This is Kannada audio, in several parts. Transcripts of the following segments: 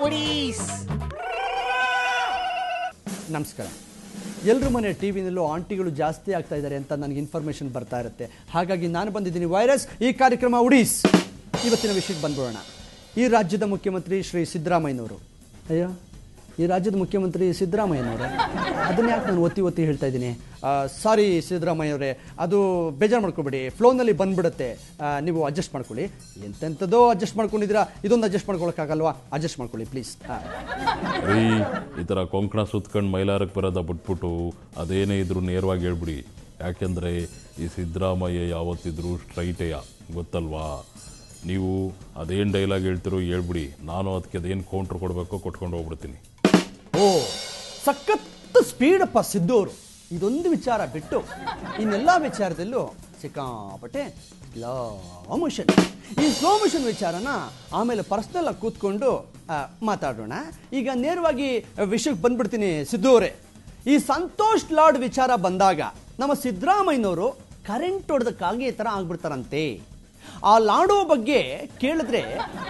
ಒಡೀಸ್. ನಮಸ್ಕಾರ. ಎಲ್ಲರ ಮನೆ ಟಿವಿನಲ್ಲೂ ಆಂಟಿಗಳು ಜಾಸ್ತಿ ಆಗ್ತಾ ಇದ್ದಾರೆ ಅಂತ ನನಗೆ ಇನ್ಫಾರ್ಮೇಷನ್ ಬರ್ತಾ ಇರುತ್ತೆ. ಹಾಗಾಗಿ ನಾನು ಬಂದಿದ್ದೀನಿ ವೈರಸ್ ಈ ಕಾರ್ಯಕ್ರಮ ಉಡೀಸ್. ಇವತ್ತಿನ ವಿಷಯಕ್ಕೆ ಬಂದ್ಬಿಡೋಣ. ಈ ರಾಜ್ಯದ ಮುಖ್ಯಮಂತ್ರಿ ಶ್ರೀ ಸಿದ್ದರಾಮಯ್ಯನವರು. ಅಯ್ಯೋ, ಈ ರಾಜ್ಯದ ಮುಖ್ಯಮಂತ್ರಿ ಸಿದ್ದರಾಮಯ್ಯನವರೇ, ಅದನ್ನ ಯಾಕೆ ನಾನು ಒತ್ತಿ ಹೇಳ್ತಾ ಇದ್ದೀನಿ? ಸಾರಿ ಸಿದ್ದರಾಮಯ್ಯವರೇ, ಅದು ಬೇಜಾರು ಮಾಡ್ಕೊಬೇಡಿ, ಫ್ಲೋನಲ್ಲಿ ಬಂದ್ಬಿಡುತ್ತೆ, ನೀವು ಅಡ್ಜಸ್ಟ್ ಮಾಡ್ಕೊಳ್ಳಿ. ಎಂತೆಂಥದ್ದೋ ಅಡ್ಜಸ್ಟ್ ಮಾಡ್ಕೊಂಡಿದ್ದೀರಾ, ಇದೊಂದು ಅಡ್ಜಸ್ಟ್ ಮಾಡ್ಕೊಳಕ್ಕಾಗಲ್ವಾ? ಅಡ್ಜಸ್ಟ್ ಮಾಡ್ಕೊಳ್ಳಿ ಪ್ಲೀಸ್. ರೀ, ಈ ಥರ ಕೊಂಕಣ ಸುತ್ಕೊಂಡು ಮೈಲಾರಕ್ಕೆ ಬರೋದ ಬಿಟ್ಬಿಟ್ಟು ಅದೇನೇ ಇದ್ರು ನೇರವಾಗಿ ಹೇಳ್ಬಿಡಿ. ಯಾಕೆಂದರೆ ಈ ಸಿದ್ದರಾಮಯ್ಯ ಯಾವತ್ತಿದ್ರು ಸ್ಟ್ರೈಟೆಯ, ಗೊತ್ತಲ್ವಾ? ನೀವು ಅದೇನು ಡೈಲಾಗ್ ಹೇಳ್ತಿರೋ ಹೇಳ್ಬಿಡಿ, ನಾನು ಅದಕ್ಕೆ ಅದೇನು ಕೌಂಟ್ರ್ ಕೊಡಬೇಕೋ ಕೊಟ್ಕೊಂಡು ಹೋಗ್ಬಿಡ್ತೀನಿ. ಓ, ಸಖತ್ತು ಸ್ಪೀಡಪ್ಪ ಸಿದ್ದು ಅವರು. ಇದೊಂದು ವಿಚಾರ ಬಿಟ್ಟು ಇನ್ನೆಲ್ಲ ವಿಚಾರದಲ್ಲೂ ಸಿಕ್ಕಾಪಟ್ಟೆ ಸ್ಲೋ ಮೋಷನ್. ಈ ಸ್ಲೋ ಮೋಷನ್ ವಿಚಾರನ ಆಮೇಲೆ ಪರ್ಸ್ನಲ್ ಆಗಿ ಕೂತ್ಕೊಂಡು ಮಾತಾಡೋಣ. ಈಗ ನೇರವಾಗಿ ವಿಷಯಕ್ಕೆ ಬಂದ್ಬಿಡ್ತೀನಿ. ಸಿದ್ದು ಅವರೇ, ಈ ಸಂತೋಷ್ ಲಾಡ್ ವಿಚಾರ ಬಂದಾಗ ನಮ್ಮ ಸಿದ್ದರಾಮಯ್ಯನವರು ಕರೆಂಟ್ ಹೊಡೆದ ಕಾಗೆ ಥರ ಆಗ್ಬಿಡ್ತಾರಂತೆ. ಆ ಲಾಡೋ ಬಗ್ಗೆ ಕೇಳಿದ್ರೆ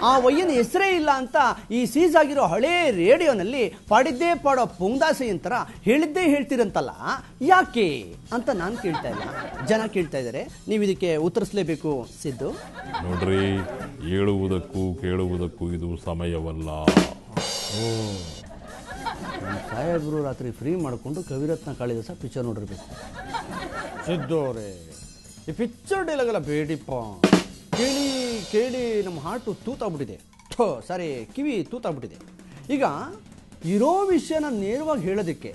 ಆ ವಯ್ಯನ ಹೆಸರೇ ಇಲ್ಲ ಅಂತ ಈ ಸೀಸ್ ಆಗಿರೋ ಹಳೇ ರೇಡಿಯೋನಲ್ಲಿ ಪಾಡಿದ್ದೇ ಪಾಡೋ ಪುಂಗ್ದಾಸೆ ಅಂತರ ಹೇಳಿದ್ದೇ ಹೇಳ್ತಿರಂತಲ್ಲ, ಯಾಕೆ ಅಂತ ನಾನು ಕೇಳ್ತಾ ಇಲ್ಲ, ಜನ ಕೇಳ್ತಾ ಇದ್ದಾರೆ. ನೀವು ಇದಕ್ಕೆ ಉತ್ತರಿಸಲೇಬೇಕು ಸಿದ್ದು. ನೋಡ್ರಿ, ಹೇಳುವುದಕ್ಕೂ ಕೇಳುವುದಕ್ಕೂ ಇದು ಸಮಯವಲ್ಲ. ಸಾಹೇಬ್ರು ರಾತ್ರಿ ಫ್ರೀ ಮಾಡಿಕೊಂಡು ಕವಿರತ್ನ ಕಾಳಿದಾಸ ಪಿಕ್ಚರ್ ನೋಡಿರ್ಬೇಕು. ಸಿದ್ದು ಅವರೇ, ಈ ಪಿಕ್ಚರ್ ಡೈಲಾಗಲ್ಲ ಬೇಡಿಪ್ಪ. ಕೇಳಿ ಕೇಳಿ ನಮ್ಮ ಹಾರ್ಟು ತೂತಾಗ್ಬಿಟ್ಟಿದೆ. ಸಾರಿ, ಕಿವಿ ತೂತಾಗ್ಬಿಟ್ಟಿದೆ. ಈಗ ಇರೋ ವಿಷಯನ ನೇರವಾಗಿ ಹೇಳೋದಕ್ಕೆ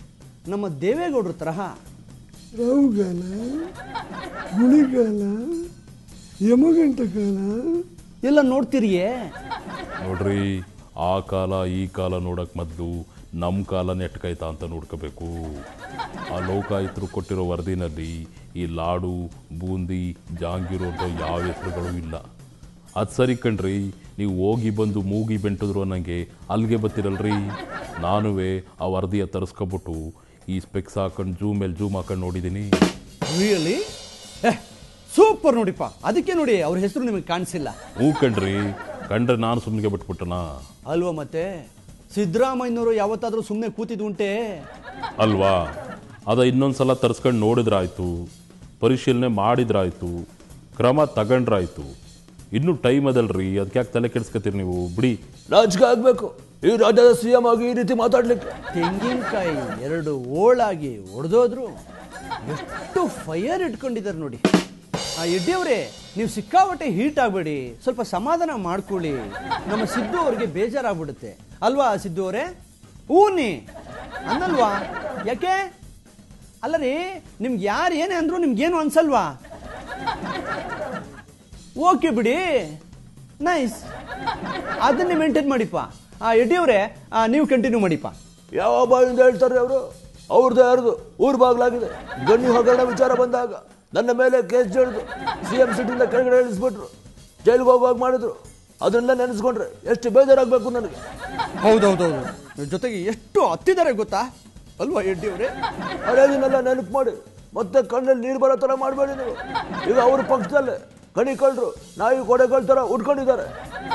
ನಮ್ಮ ದೇವೇಗೌಡರ ತರಹ ರಾಹುಗಾಲ, ಗುಳಿಗಾಲ, ಯಮಗಂಟ ಕಾಲ ಎಲ್ಲ ನೋಡ್ತಿರಿಯೇ. ನೋಡ್ರಿ, ಆ ಕಾಲ ಈ ಕಾಲ ನೋಡಕ್ಕೆ ಮೊದಲು ನಮ್ಮ ಕಾಲ ನೆಟ್ಕಾಯ್ತಾ ಅಂತ ನೋಡ್ಕೋಬೇಕು. ಆ ಲೋಕಾಯುತರು ಕೊಟ್ಟಿರೋ ವರದಿನಲ್ಲಿ ಈ ಲಾಡು, ಬೂಂದಿ, ಜಾಂಗಿರೋದು ಯಾವ ಹೆಸರುಗಳು ಇಲ್ಲ. ಅದು ಸರಿ ಕಣ್ರಿ, ನೀವು ಹೋಗಿ ಬಂದು ಮೂಗಿ ಬೆಂಟಿದ್ರು ನನಗೆ ಅಲ್ಲಿಗೆ ಬರ್ತಿರಲ್ರಿ. ನಾನುವೇ ಆ ವರದಿಯ ತರಿಸ್ಕೊಬಿಟ್ಟು ಈ ಸ್ಪೆಕ್ಸ್ ಹಾಕೊಂಡು ಜೂಮ್ ಮೇಲೆ ಜೂಮ್ ಹಾಕೊಂಡು ನೋಡಿದ್ದೀನಿ. ರಿಯಲಿ? ಸೂಪರ್ ನೋಡಿಪ್ಪ. ಅದಕ್ಕೆ ನೋಡಿ ಅವ್ರ ಹೆಸರು ನಿಮಗೆ ಕಾಣಿಸಿಲ್ಲ. ಹ್ಞೂ ಕಣ್ರಿ, ಕಂಡ್ರೆ ನಾನು ಸುಮ್ಮನೆ ಬಿಟ್ಬಿಟ್ಟನಾ ಅಲ್ವಾ? ಮತ್ತೆ ಸಿದ್ದರಾಮಯ್ಯನವರು ಯಾವತ್ತಾದ್ರೂ ಸುಮ್ಮನೆ ಕೂತಿದ್ದು ಉಂಟೆ ಅಲ್ವಾ? ಅದ ಇನ್ನೊಂದ್ಸಲ ತರಿಸ್ಕೊಂಡು ನೋಡಿದ್ರಾಯ್ತು, ಪರಿಶೀಲನೆ ಮಾಡಿದ್ರಾಯ್ತು, ಕ್ರಮ ತಗೊಂಡ್ರಾಯ್ತು. ಇನ್ನೂ ಟೈಮ್ ಅದಲ್ರಿ, ಅದಕ್ಕೆ ಯಾಕೆ ತಲೆ ಕೆಡಿಸ್ಕೊತೀರಿ ನೀವು? ಬಿಡಿ. ರಾಜಕೀಯ ಆಗ್ಬೇಕು ಈ ರಾಜ್ಯದ ಸಿಎಂ ಆಗಿ ಈ ರೀತಿ ಮಾತಾಡ್ಲಿಕ್ಕೆ. ತೆಂಗಿನಕಾಯಿ ಎರಡು ಓಳಾಗಿ ಒಡೆದೋದ್ರು ಎಷ್ಟು ಫೈರ್ ಇಟ್ಕೊಂಡಿದ್ದಾರೆ ನೋಡಿ. ಆ ಯಡ್ಡಿಯವರೇ, ನೀವು ಸಿಕ್ಕಾಪಟ್ಟೆ ಹೀಟ್ ಆಗಬೇಡಿ, ಸ್ವಲ್ಪ ಸಮಾಧಾನ ಮಾಡ್ಕೊಳ್ಳಿ. ನಮ್ಮ ಸಿದ್ದು ಅವರಿಗೆ ಬೇಜಾರಾಗ್ಬಿಡುತ್ತೆ ಅಲ್ವಾ ಸಿದ್ದು ಅವರೇ? ಊನಿ ಅನ್ನಲ್ವಾ? ಯಾಕೆ ಅಲ್ಲ ರೀ, ನಿಮ್ಗೆ ಯಾರು ಏನೇ ಅಂದ್ರು ನಿಮ್ಗೇನು ಅನ್ಸಲ್ವಾ? ಓಕೆ ಬಿಡಿ, ನೈಸ್, ಅದನ್ನೇ ಮೇಂಟೈನ್ ಮಾಡಿಪ್ಪ. ಯಡ್ಡಿಯವರೇ, ನೀವು ಕಂಟಿನ್ಯೂ ಮಾಡಿಪ್ಪ. ಯಾವ ಬಾಯಿಂದ ಹೇಳ್ತಾರೆ ಅವರು? ಅವ್ರದ್ದು ಯಾರ್ದು ಊರ್ ಬಾಗ್ಲಾಗಿದೆ. ಗಣ್ಣಿ ಹಗರಣ ವಿಚಾರ ಬಂದಾಗ ನನ್ನ ಮೇಲೆ ಕೇಸ್ ಜಡಿದು ಸಿಎಂ ಸಿಟಿಂದ ಕೆಳಗಡೆ ಇಳಿಸ್ಬಿಟ್ರು, ಜೈಲಿಗೆ ಹೋಗುವಾಗ ಮಾಡಿದ್ರು. ಅದನ್ನೆಲ್ಲ ನೆನೆಸ್ಕೊಂಡ್ರೆ ಎಷ್ಟು ಬೇಜಾರಾಗಬೇಕು ನನಗೆ. ಹೌದೌದೌದು, ಜೊತೆಗೆ ಎಷ್ಟು ಹತ್ತಿದ್ದಾರೆ ಗೊತ್ತಾ ಅಲ್ವಾ ಯಡ್ಡಿಯವರೇ? ಹಳೇದಿನೆಲ್ಲ ನೆನಪು ಮಾಡಿ ಮತ್ತೆ ಕಣ್ಣಲ್ಲಿ ನೀರು ಬರೋ ಥರ ಮಾಡಬೇಡಿ ನೀವು. ಈಗ ಅವ್ರ ಪಕ್ಷದಲ್ಲೇ ಕಣಿಕಳ್ರು, ನಾಯಿ ಕೊಡೆಗಳ ಥರ ಉಟ್ಕೊಂಡಿದ್ದಾರೆ.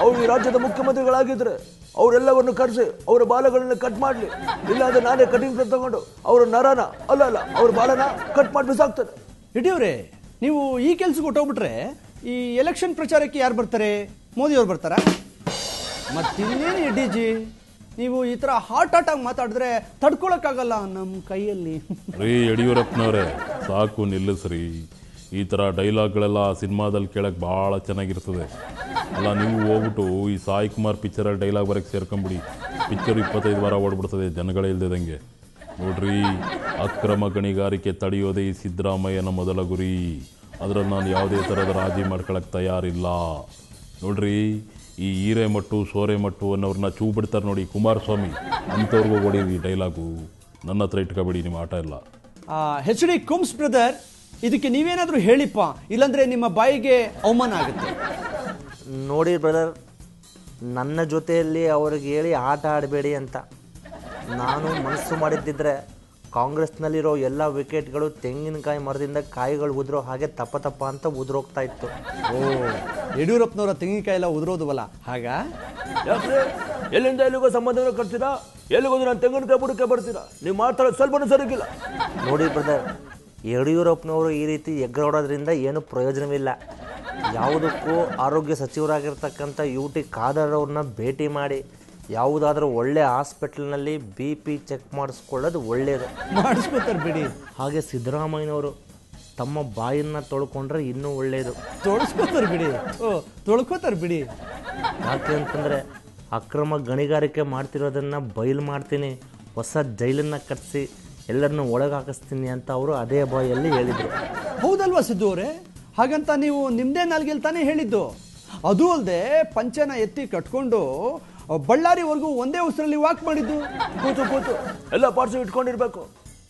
ಅವ್ರು ಈ ರಾಜ್ಯದ ಮುಖ್ಯಮಂತ್ರಿಗಳಾಗಿದ್ರೆ ಅವರೆಲ್ಲವನ್ನು ಕರೆಸಿ ಅವರ ಬಾಲಗಳನ್ನ ಕಟ್ ಮಾಡಲಿ. ಇಲ್ಲಾಂದ್ರೆ ನಾನೇ ಕಟಿಂಗ್ ತಗೊಂಡು ಅವ್ರ ನರನ ಅಲ್ಲ ಅವ್ರ ಬಾಲನ ಕಟ್ ಮಾಡಿ ಬಿಸಾಕ್ತಾರೆ. ಯಡ್ಡಿಯವರೇ, ನೀವು ಈ ಕೆಲ್ಸಕ್ಕೆ ಹೊಟ್ಟೋಗ್ಬಿಟ್ರೆ ಈ ಎಲೆಕ್ಷನ್ ಪ್ರಚಾರಕ್ಕೆ ಯಾರು ಬರ್ತಾರೆ? ಮೋದಿಯವ್ರು ಬರ್ತಾರಾ? ಮತ್ತಿನ್ನೇನು ಯಡ್ಡಿಜಿ, ನೀವು ಈ ಥರ ಹಾಟ್ ಆಗಿ ಮಾತಾಡಿದ್ರೆ ತಡ್ಕೊಳಕ್ಕಾಗಲ್ಲ ನಮ್ಮ ಕೈಯಲ್ಲಿ. ರೀ ಯಡಿಯೂರಪ್ಪನವರೇ, ಸಾಕು ನಿಲ್ಲಿಸ್ರಿ. ಈ ಥರ ಡೈಲಾಗ್ಗಳೆಲ್ಲ ಸಿನಿಮಾದಲ್ಲಿ ಕೇಳಕ್ಕೆ ಭಾಳ ಚೆನ್ನಾಗಿರ್ತದೆ ಅಲ್ಲ. ನೀವು ಹೋಗ್ಬಿಟ್ಟು ಈ ಸಾಯಿ ಕುಮಾರ್ ಪಿಕ್ಚರಲ್ಲಿ ಡೈಲಾಗ್ ಬರೋಕ್ಕೆ ಸೇರ್ಕೊಂಬಿಡಿ. ಪಿಕ್ಚರ್ 25 ವಾರ ಓಡ್ಬಿಡ್ತದೆ ಜನಗಳೇ ಇಲ್ದಿದಂಗೆ. ನೋಡ್ರಿ, ಅಕ್ರಮ ಗಣಿಗಾರಿಕೆ ತಡೆಯೋದೇ ಈ ಸಿದ್ದರಾಮಯ್ಯನ ಮೊದಲ ಗುರಿ. ಅದರಲ್ಲಿ ನಾನು ಯಾವುದೇ ಥರದ ರಾಜಿ ಮಾಡ್ಕೊಳಕ್ಕೆ ತಯಾರಿಲ್ಲ. ನೋಡ್ರಿ, ಈ ಹಿರೇಮಟ್ಟು ಸೋರೆಮಟ್ಟು ಅನ್ನೋರನ್ನ ಚೂ ಬಿಡ್ತಾರೆ ನೋಡಿ, ಕುಮಾರಸ್ವಾಮಿ ಅಂಥವ್ರಿಗೂ ಹೊಡೀರಿ ಡೈಲಾಗು. ನನ್ನ ಹತ್ರ ಇಟ್ಕೊಬೇಡಿ ನಿಮ್ಮ ಆಟ ಎಲ್ಲ. ಹೆಚ್ ಡಿ ಕುಮ್ಸ್ ಬ್ರದರ್, ಇದಕ್ಕೆ ನೀವೇನಾದರೂ ಹೇಳಿಪ್ಪ, ಇಲ್ಲಾಂದ್ರೆ ನಿಮ್ಮ ಬಾಯಿಗೆ ಅವಮಾನ ಆಗುತ್ತೆ. ನೋಡಿ ಬ್ರದರ್, ನನ್ನ ಜೊತೆಯಲ್ಲಿ ಅವ್ರಿಗೆ ಹೇಳಿ ಆಟ ಆಡಬೇಡಿ ಅಂತ. ನಾನು ಮನಸ್ಸು ಮಾಡಿದ್ದಿದ್ರೆ ಕಾಂಗ್ರೆಸ್ನಲ್ಲಿರೋ ಎಲ್ಲ ವಿಕೆಟ್ಗಳು ತೆಂಗಿನಕಾಯಿ ಮರದಿಂದ ಕಾಯಿಗಳು ಉದುರೋ ಹಾಗೆ ತಪ್ಪ ಅಂತ ಉದುರೋಗ್ತಾ ಇತ್ತು. ಓ, ಯಡಿಯೂರಪ್ಪನವರ ತೆಂಗಿನಕಾಯಿ ಎಲ್ಲ ಉದುರೋದುವಲ್ಲ ಹಾಗ? ಯಾಕ್ರೆ ಎಲ್ಲಿಂದ ಎಲ್ಲಿಗೋ ಸಂಬಂಧಗಳು ಕಟ್ತೀರಾ, ಎಲ್ಲಿಗೋದು ನಾನು ತೆಂಗಿನಕಾಯಿ ಬುಡಕ್ಕೆ ಬರ್ತೀರಾ. ನೀವು ಮಾತಾಡೋದು ಸ್ವಲ್ಪನೂ ಸರಿಗಿಲ್ಲ. ನೋಡಿ ಬ್ರದರ್, ಯಡಿಯೂರಪ್ಪನವರು ಈ ರೀತಿ ಎಗ್ರಾಡೋದ್ರಿಂದ ಏನು ಪ್ರಯೋಜನವಿಲ್ಲ. ಯಾವುದಕ್ಕೂ ಆರೋಗ್ಯ ಸಚಿವರಾಗಿರ್ತಕ್ಕಂಥ UT ಖಾದರ್ ಅವ್ರನ್ನ ಭೇಟಿ ಮಾಡಿ ಯಾವುದಾದ್ರೂ ಒಳ್ಳೆ ಹಾಸ್ಪಿಟಲ್ನಲ್ಲಿ BP ಚೆಕ್ ಮಾಡಿಸ್ಕೊಳ್ಳೋದು ಒಳ್ಳೆಯದು. ಮಾಡಿಸ್ಕೋತಾರೆ ಬಿಡಿ. ಹಾಗೆ ಸಿದ್ದರಾಮಯ್ಯನವರು ತಮ್ಮ ಬಾಯನ್ನು ತೊಳ್ಕೊಂಡ್ರೆ ಇನ್ನೂ ಒಳ್ಳೆಯದು. ತೊಳಸ್ಕೋತಾರೆ ಬಿಡಿ. ತೊಳ್ಕೋತಾರೆ ಬಿಡಿ. ಯಾಕೆ ಅಂತಂದರೆ ಅಕ್ರಮ ಗಣಿಗಾರಿಕೆ ಮಾಡ್ತಿರೋದನ್ನು ಬಯಲು ಮಾಡ್ತೀನಿ, ಹೊಸ ಜೈಲನ್ನು ಕಟ್ಟಿಸಿ ಎಲ್ಲರನ್ನೂ ಒಳಗೆ ಹಾಕಿಸ್ತೀನಿ ಅಂತ ಅವರು ಅದೇ ಬಾಯಲ್ಲಿ ಹೇಳಿದರು. ಹೌದಲ್ವಾ ಸಿದ್ದು ಅವರೇ? ಹಾಗಂತ ನೀವು ನಿಮ್ಮದೇ ನಾಲ್ಗೆಲ್ಲಿ ತಾನೇ ಹೇಳಿದ್ದು. ಅದು ಅಲ್ಲದೆ ಪಂಚನ ಎತ್ತಿ ಕಟ್ಕೊಂಡು ಬಳ್ಳಾರಿವರೆಗೂ ಒಂದೇ ಉಸಿರಲ್ಲಿ ವಾಕ್ ಮಾಡಿದ್ದು. ಕೂತು ಎಲ್ಲ ಪಾರ್ಟ್ಸ್ ಇಟ್ಕೊಂಡಿರ್ಬೇಕು.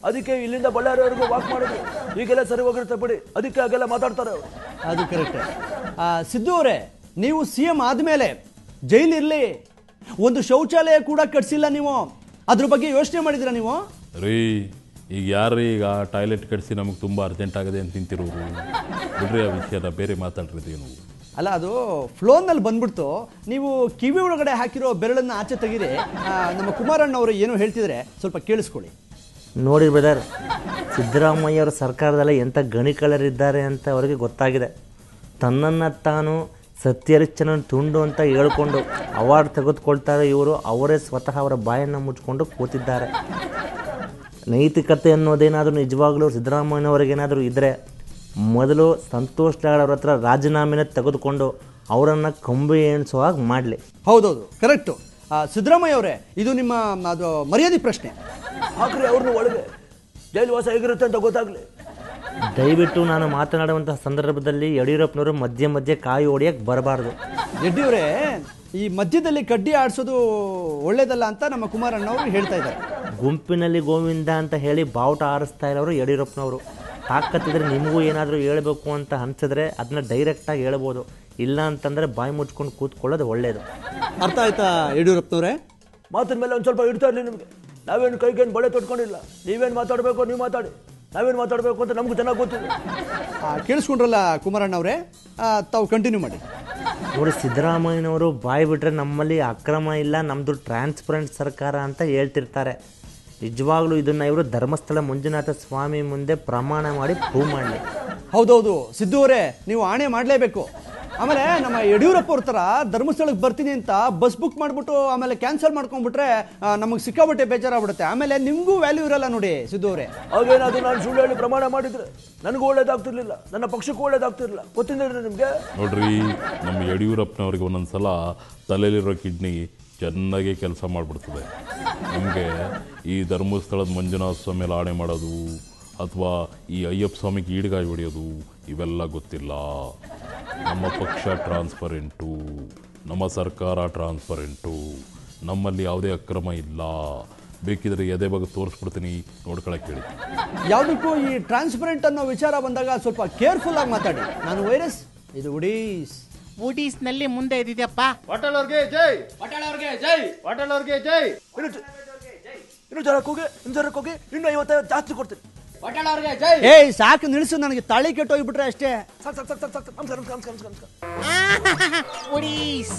ಅದಕ್ಕೆ ಇಲ್ಲಿಂದ ಬಳ್ಳಾರಿವರೆಗೂ ವಾಕ್ ಮಾಡಿದ್ರು. ಈಗೆಲ್ಲ ಸರಿ ಹೋಗಿರುತ್ತೆ ಬಿಡಿ, ಅದಕ್ಕೆ ಹಾಗೆಲ್ಲ ಮಾತಾಡ್ತಾರೆ ಅವರು. ಅದು ಕರೆಕ್ಟ್. ಸಿದ್ದು ಅವರೇ, ನೀವು CM ಆದಮೇಲೆ ಜೈಲಿರಲಿ, ಒಂದು ಶೌಚಾಲಯ ಕೂಡ ಕಟ್ಸಿಲ್ಲ ನೀವು. ಅದ್ರ ಬಗ್ಗೆ ಯೋಚನೆ ಮಾಡಿದಿರಾ ನೀವು? ರೀ, ಈಗ ಯಾರು ಈಗ ಟಾಯ್ಲೆಟ್ ಕಟ್ಸಿ ನಮಗೆ ತುಂಬ ಅರ್ಜೆಂಟ್ ಆಗಿದೆ ಅಂತ ತಿಂತಿರೋರು ಬಿಡ್ರಿ, ಆ ವಿಷಯನ ಬೇರೆ ಮಾತಾಡ್ರಿದ್ದೀವಿ ನಾವು. ಅಲ್ಲ, ಅದು ಫ್ಲೋನಲ್ಲಿ ಬಂದ್ಬಿಡ್ತು. ನೀವು ಕಿವಿ ಒಳಗಡೆ ಹಾಕಿರೋ ಬೆರಳನ್ನು ಆಚೆ ತೆಗೀರಿ. ನಮ್ಮ ಕುಮಾರಣ್ಣವರು ಏನೋ ಹೇಳ್ತಿದ್ರೆ ಸ್ವಲ್ಪ ಕೇಳಿಸ್ಕೊಳ್ಳಿ. ನೋಡಿ ಬ್ರದರ್, ಸಿದ್ದರಾಮಯ್ಯ ಅವರ ಸರ್ಕಾರದಲ್ಲಿ ಎಂಥ ಗಣಿಕಳರಿದ್ದಾರೆ ಅಂತ ಅವರಿಗೆ ಗೊತ್ತಾಗಿದೆ. ತನ್ನನ್ನು ತಾನು ಸತ್ಯರಿಚ್ಚನ ತುಂಡು ಅಂತ ಹೇಳ್ಕೊಂಡು ಅವಾರ್ಡ್ ತೆಗೆದುಕೊಳ್ತಾರೆ ಇವರು. ಅವರೇ ಸ್ವತಃ ಅವರ ಬಾಯನ್ನು ಮುಚ್ಕೊಂಡು ಕೂತಿದ್ದಾರೆ. ನೈತಿಕತೆ ಅನ್ನೋದೇನಾದರೂ ನಿಜವಾಗ್ಲೂ ಸಿದ್ದರಾಮಯ್ಯನವ್ರಿಗೇನಾದರೂ ಇದ್ದರೆ ಮೊದಲು ಸಂತೋಷ್ ಲಾಡ್ ಅವ್ರ ಹತ್ರ ರಾಜೀನಾಮೆನ ತೆಗೆದುಕೊಂಡು ಅವರನ್ನು ಕಂಬಿ ಎಣಿಸೋ ಹಾಗೆ ಮಾಡಲಿ. ಹೌದೌದು, ಕರೆಕ್ಟು. ಸಿದ್ದರಾಮಯ್ಯ ಅವರೇ, ಇದು ನಿಮ್ಮ ಅದು ಮರ್ಯಾದೆ ಪ್ರಶ್ನೆ. ಹಾಕ್ರಿ ಅವ್ರನ್ನ ಒಳಗೆ, ಜೈಲು ವಾಸ ಹೇಗಿರುತ್ತೆ ಅಂತ ಗೊತ್ತಾಗ್ಲಿ. ದಯವಿಟ್ಟು ನಾನು ಮಾತನಾಡುವಂತಹ ಸಂದರ್ಭದಲ್ಲಿ ಯಡಿಯೂರಪ್ಪನವರು ಮಧ್ಯೆ ಮಧ್ಯೆ ಕಾಯಿ ಹೊಡಿಯಕ್ಕೆ ಬರಬಾರ್ದು. ಯಡಿಯೂರೇ, ಈ ಮಧ್ಯದಲ್ಲಿ ಕಡ್ಡಿ ಆಡಿಸೋದು ಒಳ್ಳೇದಲ್ಲ ಅಂತ ನಮ್ಮ ಕುಮಾರಣ್ಣವರು ಹೇಳ್ತಾ ಇದ್ದಾರೆ. ಗುಂಪಿನಲ್ಲಿ ಗೋವಿಂದ ಅಂತ ಹೇಳಿ ಬಾವುಟ ಆರಿಸ್ತಾ ಇರೋರು ಯಡಿಯೂರಪ್ಪನವರು. ತಾಕತ್ತಿದ್ರೆ ನಿಮಗೂ ಏನಾದರೂ ಹೇಳಬೇಕು ಅಂತ ಅನಿಸಿದ್ರೆ ಅದನ್ನ ಡೈರೆಕ್ಟಾಗಿ ಹೇಳ್ಬೋದು. ಇಲ್ಲ ಅಂತಂದರೆ ಬಾಯಿ ಮುಚ್ಕೊಂಡು ಕೂತ್ಕೊಳ್ಳೋದು ಒಳ್ಳೆಯದು. ಅರ್ಥ ಆಯ್ತಾ ಯಡಿಯೂರಪ್ಪನವರೇ? ಮಾತಿನ ಮೇಲೆ ಒಂದು ಸ್ವಲ್ಪ ಇಡ್ತಾ ಇರಲಿ ನಿಮಗೆ. ನಾವೇನು ಕೈಗೇನು ಬಳೆ ತೊಟ್ಕೊಂಡಿಲ್ಲ. ನೀವೇನು ಮಾತಾಡಬೇಕು ನೀವು ಮಾತಾಡಿ, ನಾವೇನು ಮಾತಾಡಬೇಕು ಅಂತ ನಮಗೂ ಚೆನ್ನಾಗಿ ಗೊತ್ತಿದೆ. ಕೇಳಿಸ್ಕೊಂಡ್ರಲ್ಲ ಕುಮಾರಣ್ಣವರೇ, ತಾವು ಕಂಟಿನ್ಯೂ ಮಾಡಿ. ನೋಡಿ, ಸಿದ್ದರಾಮಯ್ಯನವರು ಬಾಯಿ ಬಿಟ್ಟರೆ ನಮ್ಮಲ್ಲಿ ಅಕ್ರಮ ಇಲ್ಲ, ನಮ್ಮದು ಟ್ರಾನ್ಸ್ಪರೆಂಟ್ ಸರ್ಕಾರ ಅಂತ ಹೇಳ್ತಿರ್ತಾರೆ. ನಿಜವಾಗ್ಲೂ ಇದನ್ನು ಇವರು ಧರ್ಮಸ್ಥಳ ಮಂಜುನಾಥ ಸ್ವಾಮಿ ಮುಂದೆ ಪ್ರಮಾಣ ಮಾಡಿ ಪ್ರೂವ್ ಮಾಡಲಿ. ಹೌದೌದು ಸಿದ್ದು ಅವರೇ, ನೀವು ಆಣೆ ಮಾಡಲೇಬೇಕು. ಆಮೇಲೆ ನಮ್ಮ ಯಡಿಯೂರಪ್ಪ ಅವ್ರ ಥರ ಧರ್ಮಸ್ಥಳಕ್ಕೆ ಬರ್ತೀನಿ ಅಂತ ಬಸ್ ಬುಕ್ ಮಾಡಿಬಿಟ್ಟು ಆಮೇಲೆ ಕ್ಯಾನ್ಸಲ್ ಮಾಡ್ಕೊಂಡ್ಬಿಟ್ರೆ ನಮಗೆ ಸಿಕ್ಕಾಬಟ್ಟೆ ಬೇಜಾರಾಗ್ಬಿಡುತ್ತೆ. ಆಮೇಲೆ ನಿಮಗೂ ವ್ಯಾಲ್ಯೂ ಇರಲ್ಲ ನೋಡಿ ಸಿದ್ದು ಅವರೇ. ಹಾಗೇನಾದ್ರು ನಾನು ಸುಳ್ಳು ಹೇಳಿ ಪ್ರಮಾಣ ಮಾಡಿದ್ರೆ ನನಗೂ ಒಳ್ಳೇದಾಗ್ತಿರ್ಲಿಲ್ಲ, ನನ್ನ ಪಕ್ಷಕ್ಕೂ ಒಳ್ಳೇದಾಗ್ತಿರ್ಲಿಲ್ಲ. ಗೊತ್ತಿಲ್ಲ ನಿಮಗೆ? ನೋಡ್ರಿ, ನಮ್ಮ ಯಡಿಯೂರಪ್ಪನವ್ರಿಗೆ ಒಂದೊಂದ್ಸಲ ತಲೆಯಲ್ಲಿರೋ ಕಿಡ್ನಿ ಚೆನ್ನಾಗಿ ಕೆಲಸ ಮಾಡಿಬಿಡ್ತದೆ. ನಮಗೆ ಈ ಧರ್ಮಸ್ಥಳದ ಮಂಜುನಾಥ ಸ್ವಾಮಿ ಆಣೆ ಮಾಡೋದು ಅಥವಾ ಈ ಅಯ್ಯಪ್ಪ ಸ್ವಾಮಿಗೆ ಈಡ್ಗಾಯಿ ಹೊಡೆಯೋದು ಇವೆಲ್ಲ ಗೊತ್ತಿಲ್ಲ. ನಮ್ಮ ಪಕ್ಷ ಟ್ರಾನ್ಸ್ಪರೆಂಟು, ನಮ್ಮ ಸರ್ಕಾರ ಟ್ರಾನ್ಸ್ಪರೆಂಟು, ನಮ್ಮಲ್ಲಿ ಯಾವುದೇ ಅಕ್ರಮ ಇಲ್ಲ. ಬೇಕಿದ್ರೆ ಎದೆ ಬಗ್ಗೆ ತೋರಿಸ್ಬಿಡ್ತೀನಿ, ನೋಡ್ಕೊಳಕ್ಕೆ ಹೇಳಿ. ಯಾವುದಕ್ಕೂ ಈ ಟ್ರಾನ್ಸ್ಪರೆಂಟ್ ಅನ್ನೋ ವಿಚಾರ ಬಂದಾಗ ಸ್ವಲ್ಪ ಕೇರ್ಫುಲ್ ಆಗಿ ಮಾತಾಡಿ. ನಾನು ವೈರಸ್, ಇದು ಉಡೀಸ್. ಊಟೀಸ್ನಲ್ಲಿ ಮುಂದೆ ಇದ್ದಿದ್ಯಪ್ಪ. ಹೋಟೆಲ್ವ್ರಿಗೆ ಜೈ, ಹೋಟೆಲ್ವ್ರಿಗೆ ಜೈ, ಹೋಟೆಲ್ವ್ರಿಗೆ ಜೈ. ಇನ್ನು ಜರಕ್ಕೋಗಿ ಇನ್ನು 50 ಜಾಸ್ತಿ ಕೊಡ್ತೀನಿ. ಹೋಟೆಲ್ವ್ರಿಗೆ ಜೈ. ಏಯ್ ಸಾಕು ನಿಲ್ಸು, ನನಗೆ ತಾಳಿ ಕೆಟ್ಟೋಗ್ಬಿಟ್ರೆ ಅಷ್ಟೇ. ಸಾಕು ನಮಸ್ಕಾರ. ಊಟೀಸ್.